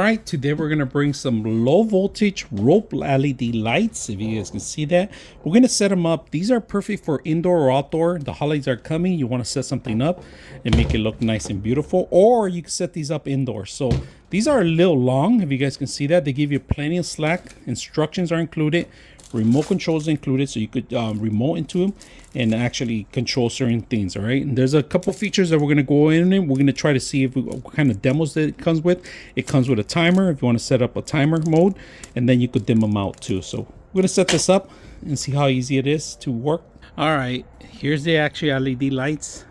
right, today we're gonna bring some low voltage rope LED lights. If you guys can see that, we're gonna set them up. These are perfect for indoor or outdoor. The holidays are coming. You want to set something up and make it look nice and beautiful, or you can set these up indoors. So these are a little long. If you guys can see that, they give you plenty of slack. Instructions are included. Remote controls included, so you could remote into them and actually control certain things. All right, and there's a couple features that we're going to go in and we're going to try to see what kind of demos that it comes with. It comes with a timer if you want to set up a timer mode, and then you could dim them out too. So we're going to set this up and see how easy it is to work. All right, here's the actual LED lights.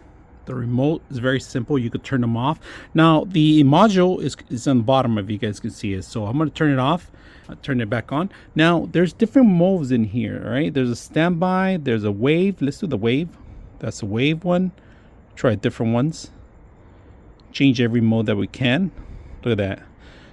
The remote is very simple. You could turn them off. Now the module is on the bottom, if you guys can see it. So I'm going to turn it off. I'll turn it back on. Now there's different modes in here. All right, there's a standby, there's a wave. Let's do the wave. That's a wave one. Try different ones. Change every mode that we can. Look at that.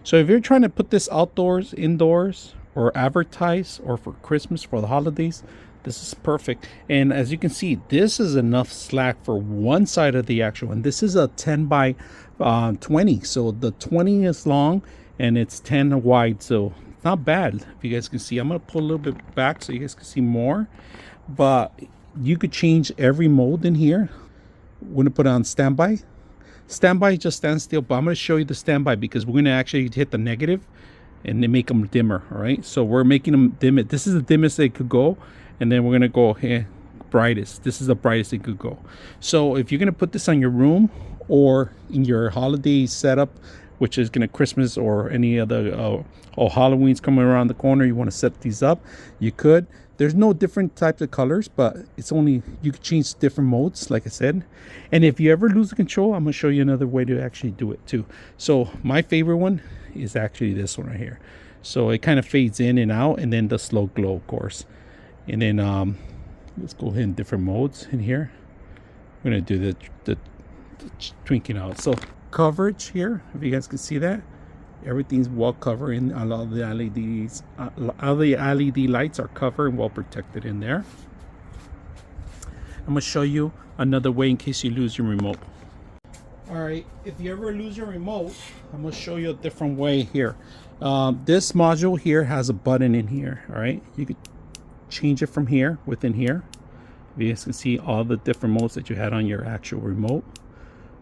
So if you're trying to put this outdoors, indoors, or advertise, or for Christmas, for the holidays, this is perfect. And as you can see, this is enough slack for one side of the actual, and this is a 10 by 20. So the 20 is long and it's 10 wide, so not bad. If you guys can see, I'm gonna pull a little bit back so you guys can see more, but you could change every mode in here. We're gonna put it on standby. Standby just stands still, but I'm gonna show you the standby because we're gonna actually hit the negative and then make them dimmer. All right, so we're making them dim it. This is the dimmest they could go, and then we're gonna go here brightest. This is the brightest it could go. So if you're gonna put this on your room or in your holiday setup, which is gonna Christmas or any other or Halloween's coming around the corner, you want to set these up, you could. There's no different types of colors, but it's only, you can change different modes, like I said. And if you ever lose the control, I'm gonna show you another way to actually do it too. So my favorite one is actually this one right here. So it kind of fades in and out, and then the slow glow, of course. And then let's go ahead in different modes in here. We're gonna do the twinkling out. So coverage here, if you guys can see that, everything's well covered in a lot of the LEDs. All the LED lights are covered and well protected in there. I'm gonna show you another way in case you lose your remote. All right, if you ever lose your remote, I'm gonna show you a different way here. This module here has a button in here. All right, you could change it from here, within here. You guys can see all the different modes that you had on your actual remote.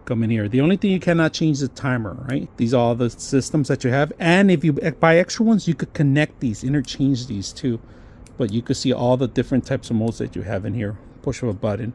Come in here. The only thing you cannot change is the timer, right? These are all the systems that you have, and if you buy extra ones, you could connect these, interchange these too. But you could see all the different types of modes that you have in here. Push of a button.